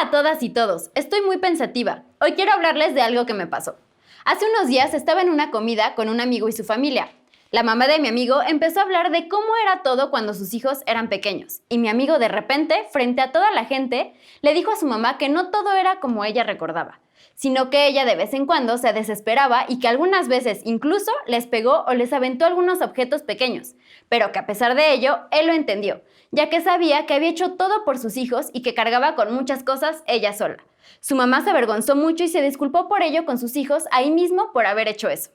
A todas y todos, estoy muy pensativa. Hoy quiero hablarles de algo que me pasó. Hace unos días estaba en una comida con un amigo y su familia. La mamá de mi amigo empezó a hablar de cómo era todo cuando sus hijos eran pequeños. Y mi amigo de repente, frente a toda la gente, le dijo a su mamá que no todo era como ella recordaba, sino que ella de vez en cuando se desesperaba y que algunas veces incluso les pegó o les aventó algunos objetos pequeños, pero que a pesar de ello, él lo entendió, ya que sabía que había hecho todo por sus hijos y que cargaba con muchas cosas ella sola. Su mamá se avergonzó mucho y se disculpó por ello con sus hijos ahí mismo por haber hecho eso.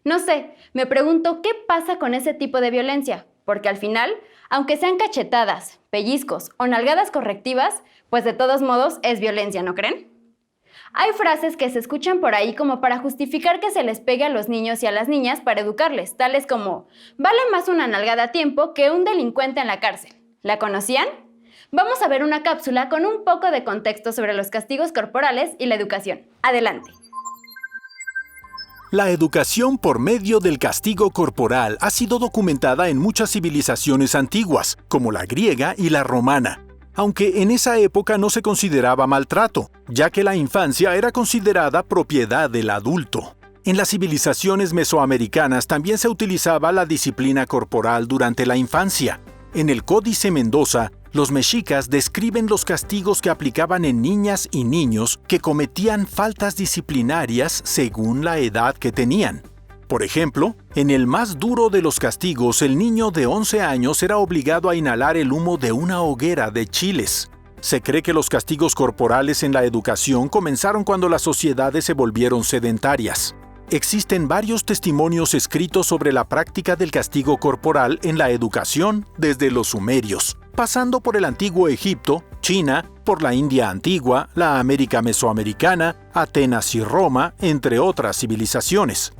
No sé, me pregunto qué pasa con ese tipo de violencia, porque al final, aunque sean cachetadas, pellizcos o nalgadas correctivas, pues de todos modos es violencia, ¿no creen? Hay frases que se escuchan por ahí como para justificar que se les pegue a los niños y a las niñas para educarles, tales como, vale más una nalgada a tiempo que un delincuente en la cárcel. ¿La conocían? Vamos a ver una cápsula con un poco de contexto sobre los castigos corporales y la educación. Adelante. La educación por medio del castigo corporal ha sido documentada en muchas civilizaciones antiguas, como la griega y la romana, aunque en esa época no se consideraba maltrato, ya que la infancia era considerada propiedad del adulto. En las civilizaciones mesoamericanas también se utilizaba la disciplina corporal durante la infancia. En el Códice Mendoza, los mexicas describen los castigos que aplicaban en niñas y niños que cometían faltas disciplinarias según la edad que tenían. Por ejemplo, en el más duro de los castigos, el niño de 11 años era obligado a inhalar el humo de una hoguera de chiles. Se cree que los castigos corporales en la educación comenzaron cuando las sociedades se volvieron sedentarias. Existen varios testimonios escritos sobre la práctica del castigo corporal en la educación desde los sumerios, pasando por el antiguo Egipto, China, por la India antigua, la América mesoamericana, Atenas y Roma, entre otras civilizaciones.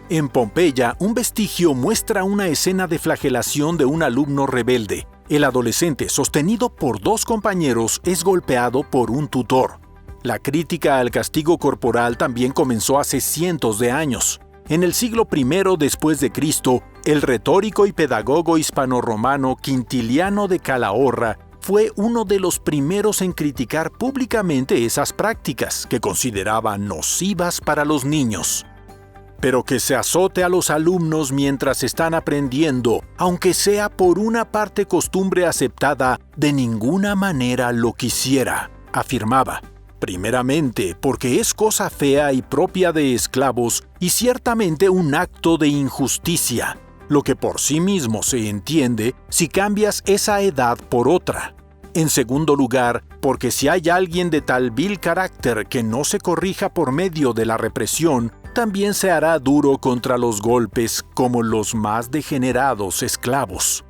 En Pompeya, un vestigio muestra una escena de flagelación de un alumno rebelde. El adolescente, sostenido por dos compañeros, es golpeado por un tutor. La crítica al castigo corporal también comenzó hace cientos de años. En el siglo I después de Cristo, el retórico y pedagogo hispano-romano Quintiliano de Calahorra fue uno de los primeros en criticar públicamente esas prácticas que consideraba nocivas para los niños. Pero que se azote a los alumnos mientras están aprendiendo, aunque sea por una parte costumbre aceptada, de ninguna manera lo quisiera, afirmaba. Primeramente, porque es cosa fea y propia de esclavos y ciertamente un acto de injusticia, lo que por sí mismo se entiende si cambias esa edad por otra. En segundo lugar, porque si hay alguien de tal vil carácter que no se corrija por medio de la represión, también se hará duro contra los golpes como los más degenerados esclavos.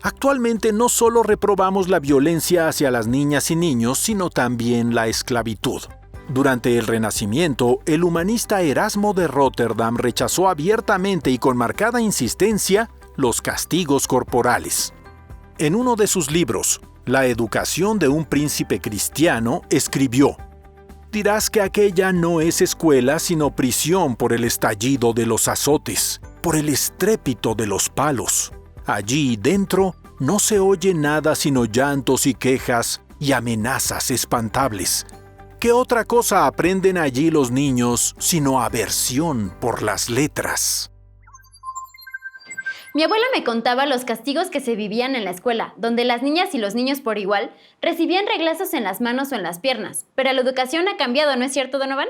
Actualmente no solo reprobamos la violencia hacia las niñas y niños, sino también la esclavitud. Durante el Renacimiento, el humanista Erasmo de Róterdam rechazó abiertamente y con marcada insistencia los castigos corporales. En uno de sus libros, La educación de un príncipe cristiano, escribió: «Dirás que aquella no es escuela sino prisión por el estallido de los azotes, por el estrépito de los palos. Allí dentro no se oye nada sino llantos y quejas y amenazas espantables. ¿Qué otra cosa aprenden allí los niños sino aversión por las letras?» Mi abuela me contaba los castigos que se vivían en la escuela, donde las niñas y los niños por igual recibían reglazos en las manos o en las piernas. Pero la educación ha cambiado, ¿no es cierto, Donovan?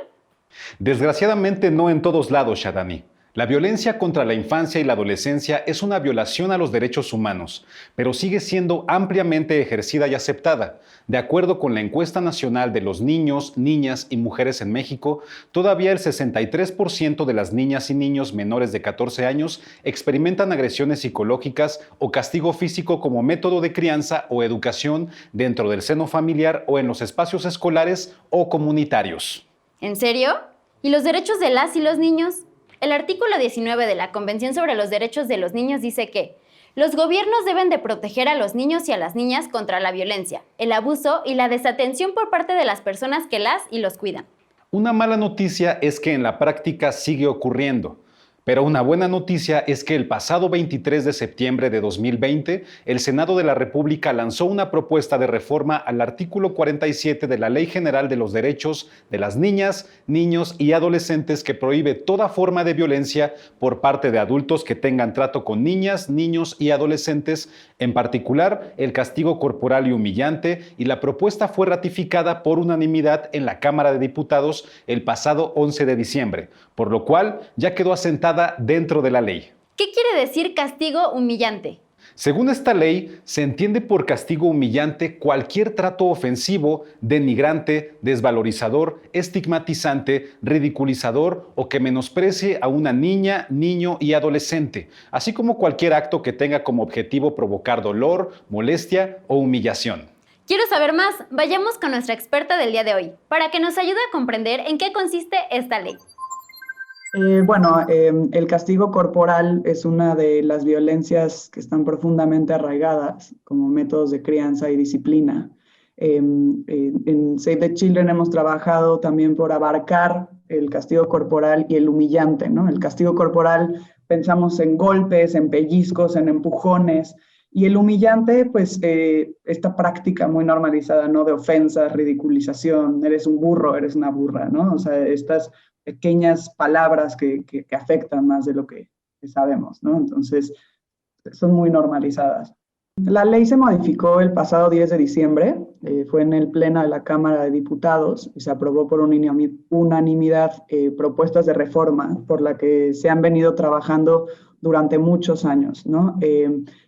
Desgraciadamente no en todos lados, Shadani. La violencia contra la infancia y la adolescencia es una violación a los derechos humanos, pero sigue siendo ampliamente ejercida y aceptada. De acuerdo con la encuesta nacional de los niños, niñas y mujeres en México, todavía el 63% de las niñas y niños menores de 14 años experimentan agresiones psicológicas o castigo físico como método de crianza o educación dentro del seno familiar o en los espacios escolares o comunitarios. ¿En serio? ¿Y los derechos de las y los niños? El artículo 19 de la Convención sobre los Derechos de los Niños dice que los gobiernos deben de proteger a los niños y a las niñas contra la violencia, el abuso y la desatención por parte de las personas que las y los cuidan. Una mala noticia es que en la práctica sigue ocurriendo. Pero una buena noticia es que el pasado 23 de septiembre de 2020, el Senado de la República lanzó una propuesta de reforma al artículo 47 de la Ley General de los Derechos de las Niñas, Niños y Adolescentes que prohíbe toda forma de violencia por parte de adultos que tengan trato con niñas, niños y adolescentes, en particular el castigo corporal y humillante, y la propuesta fue ratificada por unanimidad en la Cámara de Diputados el pasado 11 de diciembre, por lo cual ya quedó asentada dentro de la ley. ¿Qué quiere decir castigo humillante? Según esta ley, se entiende por castigo humillante cualquier trato ofensivo, denigrante, desvalorizador, estigmatizante, ridiculizador o que menosprecie a una niña, niño y adolescente, así como cualquier acto que tenga como objetivo provocar dolor, molestia o humillación. Quiero saber más, vayamos con nuestra experta del día de hoy, para que nos ayude a comprender en qué consiste esta ley. El castigo corporal es una de las violencias que están profundamente arraigadas como métodos de crianza y disciplina. En Save the Children hemos trabajado también por abarcar el castigo corporal y el humillante, ¿no? El castigo corporal pensamos en golpes, en pellizcos, en empujones, y el humillante, pues esta práctica muy normalizada, ¿no? De ofensas, ridiculización, eres un burro, eres una burra, ¿no? O sea, estas pequeñas palabras que afectan más de lo que sabemos, ¿no? Entonces, son muy normalizadas. La ley se modificó el pasado 10 de diciembre, fue en el Pleno de la Cámara de Diputados y se aprobó por unanimidad propuestas de reforma por la que se han venido trabajando durante muchos años, ¿no?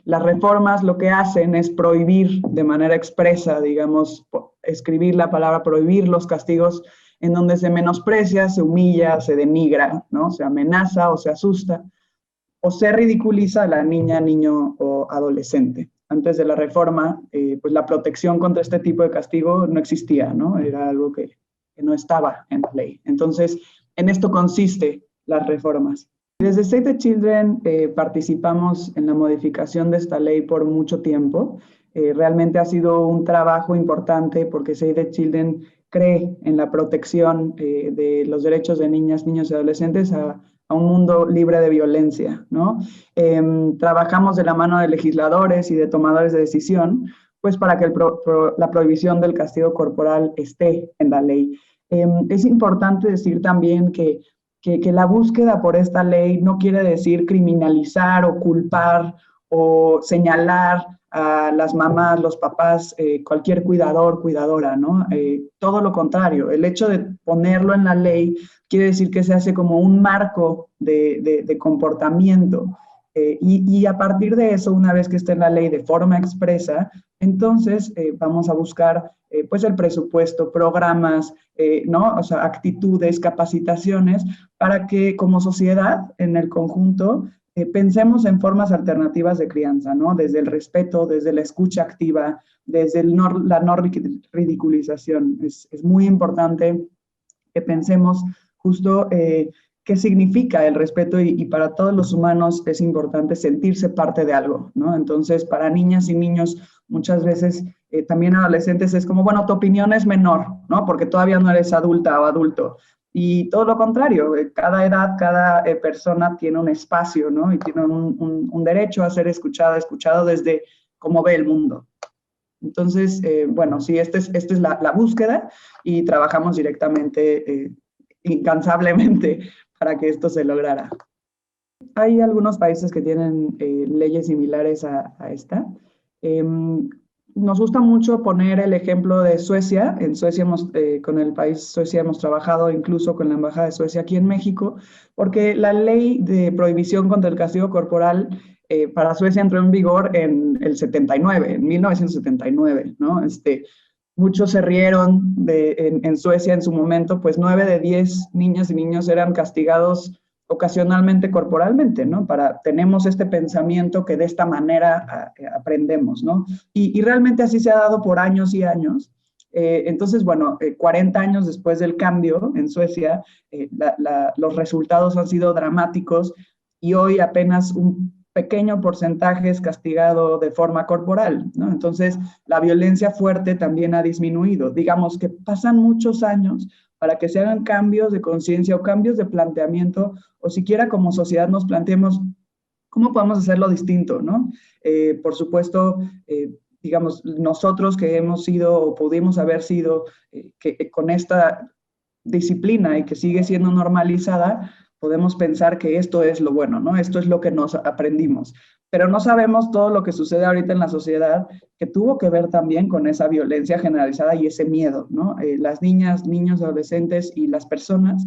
Las reformas lo que hacen es prohibir de manera expresa, digamos, escribir la palabra prohibir los castigos en donde se menosprecia, se humilla, se denigra, ¿no? Se amenaza o se asusta, o se ridiculiza a la niña, niño o adolescente. Antes de la reforma, pues la protección contra este tipo de castigo no existía, ¿no? Era algo que no estaba en la ley. Entonces, en esto consiste las reformas. Desde Save the Children participamos en la modificación de esta ley por mucho tiempo. Realmente ha sido un trabajo importante porque Save the Children cree en la protección de los derechos de niñas, niños y adolescentes a un mundo libre de violencia, ¿no? Trabajamos de la mano de legisladores y de tomadores de decisión, pues para que la prohibición del castigo corporal esté en la ley. Es importante decir también que la búsqueda por esta ley no quiere decir criminalizar o culpar o señalar a las mamás, los papás, cualquier cuidador, cuidadora, ¿no? Todo lo contrario, el hecho de ponerlo en la ley quiere decir que se hace como un marco de comportamiento. Y a partir de eso, una vez que esté en la ley de forma expresa, entonces vamos a buscar pues el presupuesto, programas, ¿no? O sea, actitudes, capacitaciones, para que como sociedad, en el conjunto, pensemos en formas alternativas de crianza, ¿no? Desde el respeto, desde la escucha activa, desde la no ridiculización. Es muy importante que pensemos justo qué significa el respeto y para todos los humanos es importante sentirse parte de algo, ¿no? Entonces, para niñas y niños, muchas veces, también adolescentes, es como, bueno, tu opinión es menor, ¿no? Porque todavía no eres adulta o adulto. Y todo lo contrario, cada edad, cada persona tiene un espacio, ¿no? Y tiene un derecho a ser escuchado desde cómo ve el mundo. Entonces, bueno, sí, esta es la búsqueda y trabajamos directamente, incansablemente, para que esto se lograra. Hay algunos países que tienen leyes similares a esta. Nos gusta mucho poner el ejemplo de Suecia. En Suecia con el país Suecia hemos trabajado incluso con la Embajada de Suecia aquí en México, porque la ley de prohibición contra el castigo corporal para Suecia entró en vigor en el 79, en 1979, ¿no? Muchos se rieron en Suecia en su momento, pues 9 de 10 niñas y niños eran castigados ocasionalmente corporalmente, ¿no? Tenemos este pensamiento que de esta manera aprendemos, ¿no? Y realmente así se ha dado por años y años. Entonces, bueno, 40 años después del cambio en Suecia, los resultados han sido dramáticos y hoy apenas un pequeño porcentaje es castigado de forma corporal, ¿no? Entonces, la violencia fuerte también ha disminuido. Digamos que pasan muchos años para que se hagan cambios de conciencia o cambios de planteamiento, o siquiera como sociedad nos planteemos cómo podemos hacerlo distinto, ¿no? Por supuesto, digamos, nosotros que hemos sido o pudimos haber sido con esta disciplina y que sigue siendo normalizada, podemos pensar que esto es lo bueno, ¿no? Esto es lo que nos aprendimos. Pero no sabemos todo lo que sucede ahorita en la sociedad que tuvo que ver también con esa violencia generalizada y ese miedo, ¿no? Las niñas, niños, adolescentes y las personas,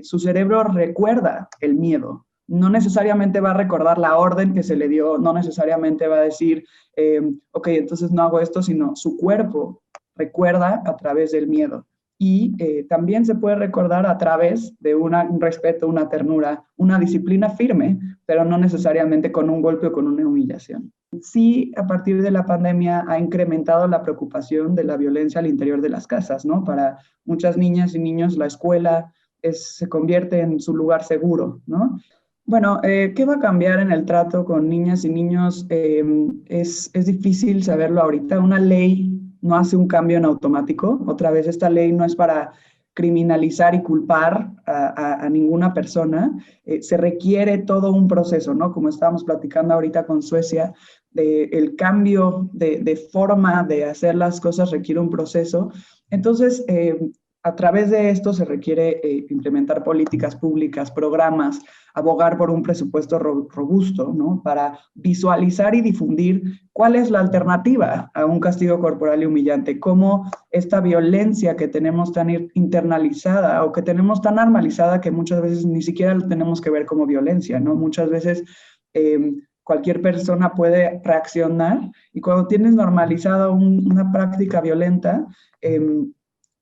su cerebro recuerda el miedo. No necesariamente va a recordar la orden que se le dio, no necesariamente va a decir, ok, entonces no hago esto, sino su cuerpo recuerda a través del miedo. Y también se puede recordar a través de un respeto, una ternura, una disciplina firme, pero no necesariamente con un golpe o con una humillación. Sí, a partir de la pandemia ha incrementado la preocupación de la violencia al interior de las casas, ¿no? Para muchas niñas y niños la escuela se convierte en su lugar seguro, ¿no? Bueno, ¿qué va a cambiar en el trato con niñas y niños? Es difícil saberlo ahorita. Una ley no hace un cambio en automático. Otra vez, esta ley no es para criminalizar y culpar a ninguna persona. Se requiere todo un proceso, ¿no? Como estábamos platicando ahorita con Suecia, el cambio de forma de hacer las cosas requiere un proceso. Entonces, a través de esto se requiere implementar políticas públicas, programas, abogar por un presupuesto robusto, ¿no? Para visualizar y difundir cuál es la alternativa a un castigo corporal y humillante, cómo esta violencia que tenemos tan internalizada o que tenemos tan normalizada que muchas veces ni siquiera lo tenemos que ver como violencia, ¿no? Muchas veces cualquier persona puede reaccionar y cuando tienes normalizada una práctica violenta,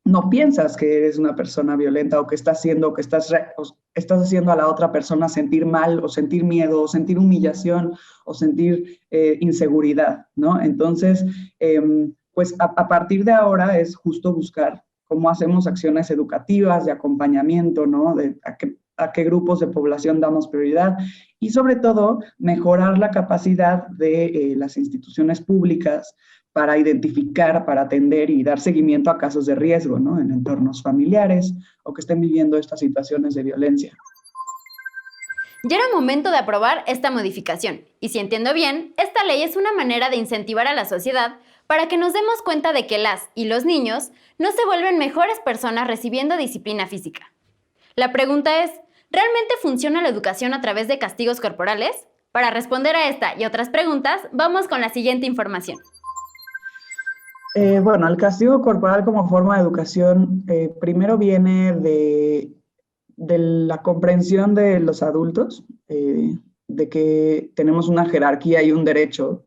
no piensas que eres una persona violenta o que estás haciendo a la otra persona sentir mal o sentir miedo o sentir humillación o sentir inseguridad, ¿no? Entonces, pues a partir de ahora es justo buscar cómo hacemos acciones educativas de acompañamiento, ¿no? A qué grupos de población damos prioridad y sobre todo mejorar la capacidad de las instituciones públicas para identificar, para atender y dar seguimiento a casos de riesgo, ¿no? En entornos familiares o que estén viviendo estas situaciones de violencia. Ya era momento de aprobar esta modificación, y si entiendo bien, esta ley es una manera de incentivar a la sociedad para que nos demos cuenta de que las y los niños no se vuelven mejores personas recibiendo disciplina física. La pregunta es, ¿realmente funciona la educación a través de castigos corporales? Para responder a esta y otras preguntas, vamos con la siguiente información. Bueno, el castigo corporal como forma de educación primero viene de la comprensión de los adultos, de que tenemos una jerarquía y un derecho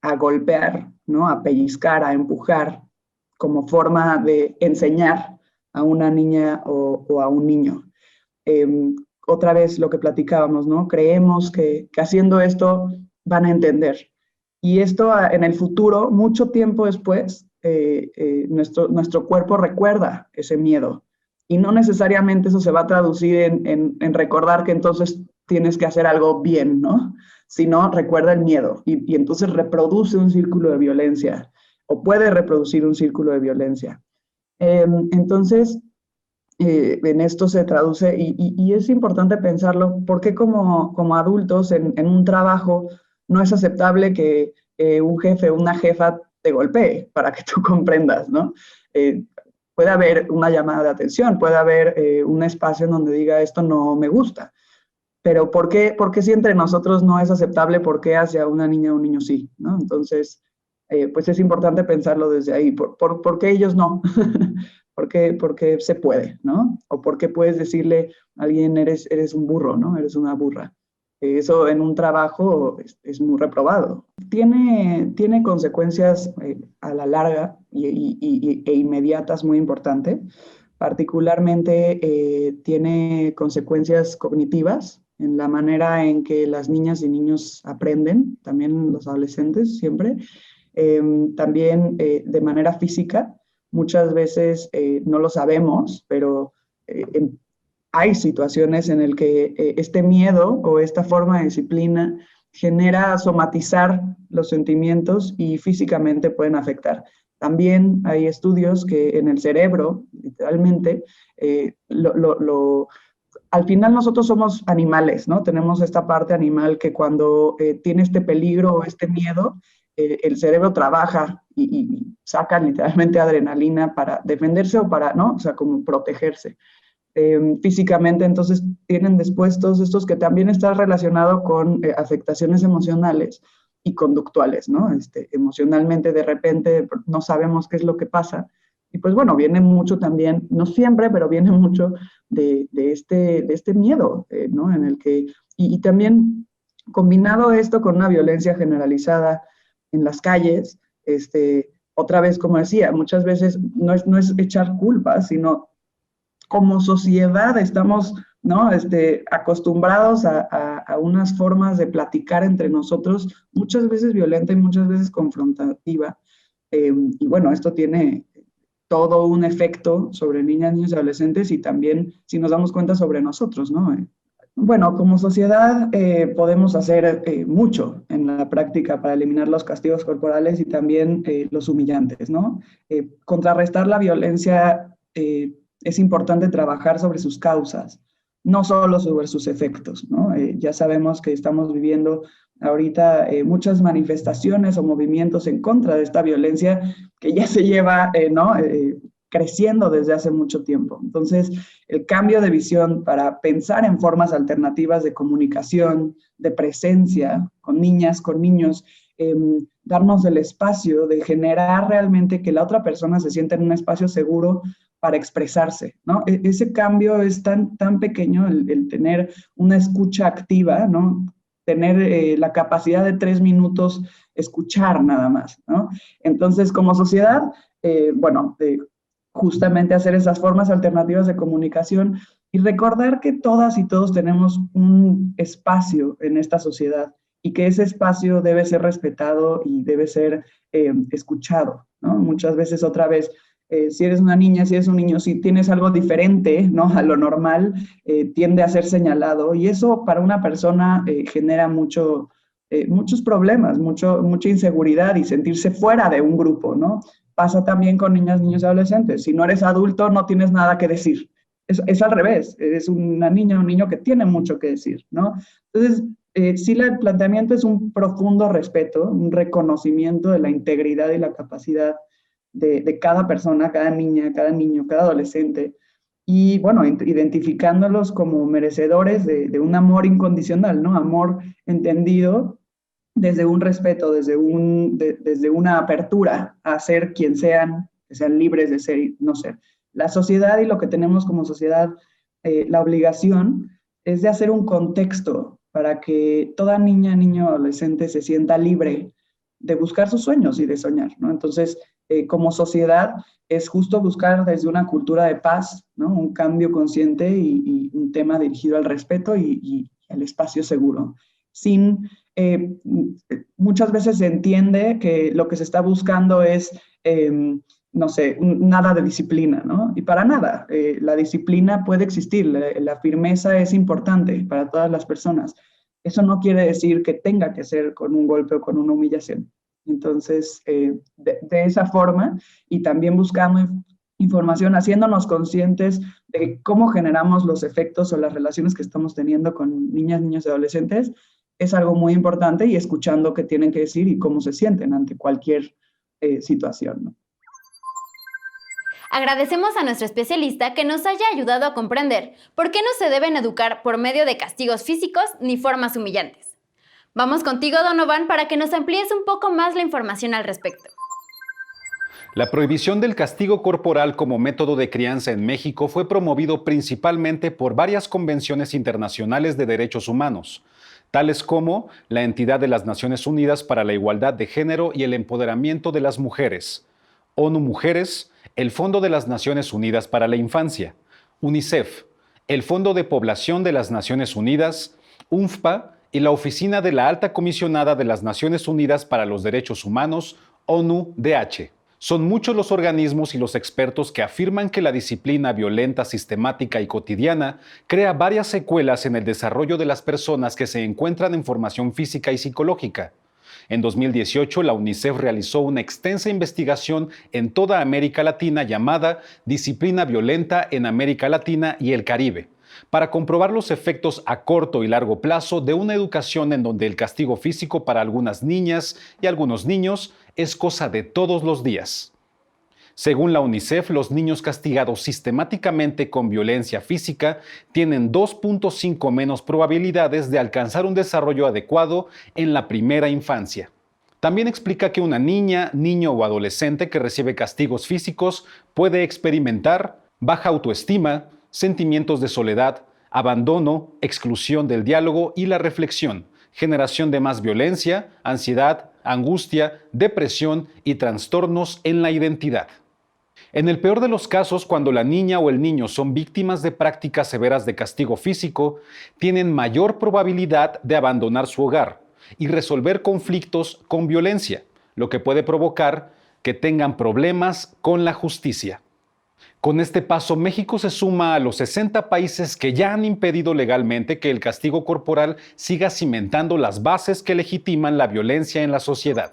a golpear, ¿no? A pellizcar, a empujar, como forma de enseñar a una niña o a un niño. Otra vez lo que platicábamos, ¿no? Creemos que haciendo esto van a entender. Y esto en el futuro, mucho tiempo después, nuestro cuerpo recuerda ese miedo. Y no necesariamente eso se va a traducir en recordar que entonces tienes que hacer algo bien, ¿no? Sino recuerda el miedo y entonces reproduce un círculo de violencia o puede reproducir un círculo de violencia. Entonces, en esto se traduce y es importante pensarlo porque como adultos en un trabajo no es aceptable que un jefe o una jefa te golpee para que tú comprendas, ¿no? Puede haber una llamada de atención, puede haber un espacio en donde diga esto no me gusta, pero ¿por qué si entre nosotros no es aceptable, por qué hacia una niña o un niño sí, ¿no? Entonces, pues es importante pensarlo desde ahí, ¿por qué ellos no? porque se puede, ¿no? O porque puedes decirle a alguien eres un burro, ¿no? Eres una burra. Eso en un trabajo es muy reprobado. Tiene consecuencias a la larga e inmediatas muy importantes. Particularmente tiene consecuencias cognitivas en la manera en que las niñas y niños aprenden, también los adolescentes siempre. También de manera física, muchas veces no lo sabemos, pero hay situaciones en las que este miedo o esta forma de disciplina genera somatizar los sentimientos y físicamente pueden afectar. También hay estudios que en el cerebro literalmente, al final nosotros somos animales, ¿no? Tenemos esta parte animal que cuando tiene este peligro o este miedo, el cerebro trabaja y saca literalmente adrenalina para defenderse o para, ¿no? O sea, como protegerse. Físicamente, entonces tienen después todos estos que también están relacionados con afectaciones emocionales y conductuales, ¿no? Emocionalmente de repente no sabemos qué es lo que pasa. Y pues bueno, viene mucho también, no siempre, pero viene mucho de este miedo, ¿no? En el que, y también combinado esto con una violencia generalizada en las calles, otra vez, como decía, muchas veces no es echar culpas, sino como sociedad estamos, ¿no? Acostumbrados a unas formas de platicar entre nosotros, muchas veces violenta y muchas veces confrontativa. Y bueno, esto tiene todo un efecto sobre niñas, niños y adolescentes y también, si nos damos cuenta, sobre nosotros, ¿no? Bueno, como sociedad podemos hacer mucho en la práctica para eliminar los castigos corporales y también los humillantes, ¿no? Contrarrestar la violencia es importante trabajar sobre sus causas, no solo sobre sus efectos, ¿no? Ya sabemos que estamos viviendo ahorita muchas manifestaciones o movimientos en contra de esta violencia que ya se lleva, ¿no? Creciendo desde hace mucho tiempo. Entonces, el cambio de visión para pensar en formas alternativas de comunicación, de presencia con niñas, con niños, darnos el espacio de generar realmente que la otra persona se sienta en un espacio seguro para expresarse, ¿no? Ese cambio es tan pequeño, el tener una escucha activa, ¿no? Tener la capacidad de 3 minutos escuchar nada más, ¿no? Entonces, como sociedad, justamente hacer esas formas alternativas de comunicación y recordar que todas y todos tenemos un espacio en esta sociedad y que ese espacio debe ser respetado y debe ser escuchado, ¿no? Muchas veces, otra vez, si eres una niña, si eres un niño, si tienes algo diferente, ¿no? A lo normal, tiende a ser señalado y eso para una persona genera muchos problemas, mucha inseguridad y sentirse fuera de un grupo, ¿no? Pasa también con niñas, niños y adolescentes. Si no eres adulto, no tienes nada que decir. Es al revés, eres una niña o un niño que tiene mucho que decir, ¿no? Entonces, sí, el planteamiento es un profundo respeto, un reconocimiento de la integridad y la capacidad de cada persona, cada niña, cada niño, cada adolescente, y bueno, identificándolos como merecedores de un amor incondicional, ¿no? Amor entendido desde un respeto, desde una apertura a ser quien sean, que sean libres de ser y no ser. La sociedad y lo que tenemos como sociedad, la obligación es de hacer un contexto para que toda niña, niño, adolescente se sienta libre de buscar sus sueños y de soñar, ¿no? Entonces, como sociedad, es justo buscar desde una cultura de paz, ¿no? Un cambio consciente y un tema dirigido al respeto y al espacio seguro. Muchas veces se entiende que lo que se está buscando es, no sé, nada de disciplina, ¿no? Y para nada, la disciplina puede existir, la firmeza es importante para todas las personas. Eso no quiere decir que tenga que ser con un golpe o con una humillación. Entonces, de esa forma, y también buscando información, haciéndonos conscientes de cómo generamos los efectos o las relaciones que estamos teniendo con niñas, niños y adolescentes, es algo muy importante, y escuchando qué tienen que decir y cómo se sienten ante cualquier situación, ¿no? Agradecemos a nuestro especialista que nos haya ayudado a comprender por qué no se deben educar por medio de castigos físicos ni formas humillantes. Vamos contigo, Donovan, para que nos amplíes un poco más la información al respecto. La prohibición del castigo corporal como método de crianza en México fue promovido principalmente por varias convenciones internacionales de derechos humanos, tales como la Entidad de las Naciones Unidas para la Igualdad de Género y el Empoderamiento de las Mujeres, ONU Mujeres, el Fondo de las Naciones Unidas para la Infancia, UNICEF, el Fondo de Población de las Naciones Unidas, UNFPA, y la Oficina de la Alta Comisionada de las Naciones Unidas para los Derechos Humanos, ONU-DH. Son muchos los organismos y los expertos que afirman que la disciplina violenta, sistemática y cotidiana crea varias secuelas en el desarrollo de las personas que se encuentran en formación física y psicológica. En 2018, la UNICEF realizó una extensa investigación en toda América Latina llamada Disciplina Violenta en América Latina y el Caribe, para comprobar los efectos a corto y largo plazo de una educación en donde el castigo físico para algunas niñas y algunos niños es cosa de todos los días. Según la UNICEF, los niños castigados sistemáticamente con violencia física tienen 2.5 menos probabilidades de alcanzar un desarrollo adecuado en la primera infancia. También explica que una niña, niño o adolescente que recibe castigos físicos puede experimentar baja autoestima, sentimientos de soledad, abandono, exclusión del diálogo y la reflexión, generación de más violencia, ansiedad, angustia, depresión y trastornos en la identidad. En el peor de los casos, cuando la niña o el niño son víctimas de prácticas severas de castigo físico, tienen mayor probabilidad de abandonar su hogar y resolver conflictos con violencia, lo que puede provocar que tengan problemas con la justicia. Con este paso, México se suma a los 60 países que ya han impedido legalmente que el castigo corporal siga cimentando las bases que legitiman la violencia en la sociedad.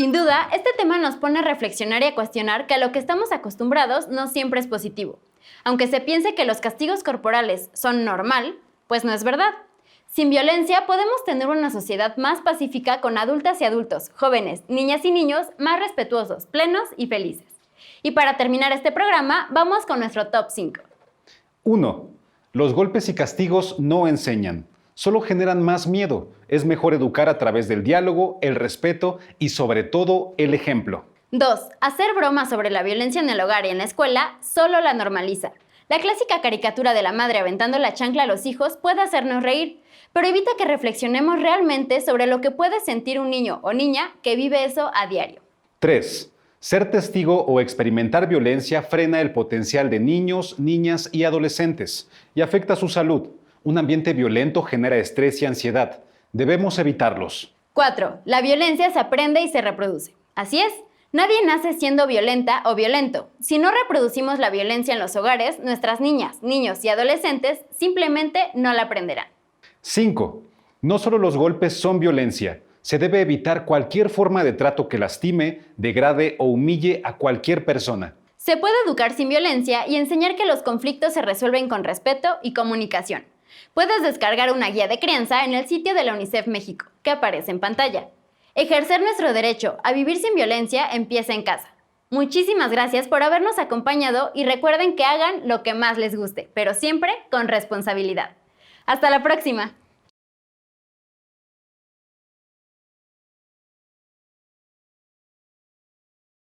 Sin duda, este tema nos pone a reflexionar y a cuestionar que a lo que estamos acostumbrados no siempre es positivo. Aunque se piense que los castigos corporales son normal, pues no es verdad. Sin violencia podemos tener una sociedad más pacífica con adultas y adultos, jóvenes, niñas y niños más respetuosos, plenos y felices. Y para terminar este programa, vamos con nuestro top 5. 1. Los golpes y castigos no enseñan, solo generan más miedo. Es mejor educar a través del diálogo, el respeto y sobre todo el ejemplo. 2. Hacer bromas sobre la violencia en el hogar y en la escuela solo la normaliza. La clásica caricatura de la madre aventando la chancla a los hijos puede hacernos reír, pero evita que reflexionemos realmente sobre lo que puede sentir un niño o niña que vive eso a diario. 3. Ser testigo o experimentar violencia frena el potencial de niños, niñas y adolescentes y afecta su salud. Un ambiente violento genera estrés y ansiedad. Debemos evitarlos. 4. La violencia se aprende y se reproduce. Así es, nadie nace siendo violenta o violento. Si no reproducimos la violencia en los hogares, nuestras niñas, niños y adolescentes simplemente no la aprenderán. 5. No solo los golpes son violencia. Se debe evitar cualquier forma de trato que lastime, degrade o humille a cualquier persona. Se puede educar sin violencia y enseñar que los conflictos se resuelven con respeto y comunicación. Puedes descargar una guía de crianza en el sitio de la UNICEF México, que aparece en pantalla. Ejercer nuestro derecho a vivir sin violencia empieza en casa. Muchísimas gracias por habernos acompañado y recuerden que hagan lo que más les guste, pero siempre con responsabilidad. ¡Hasta la próxima!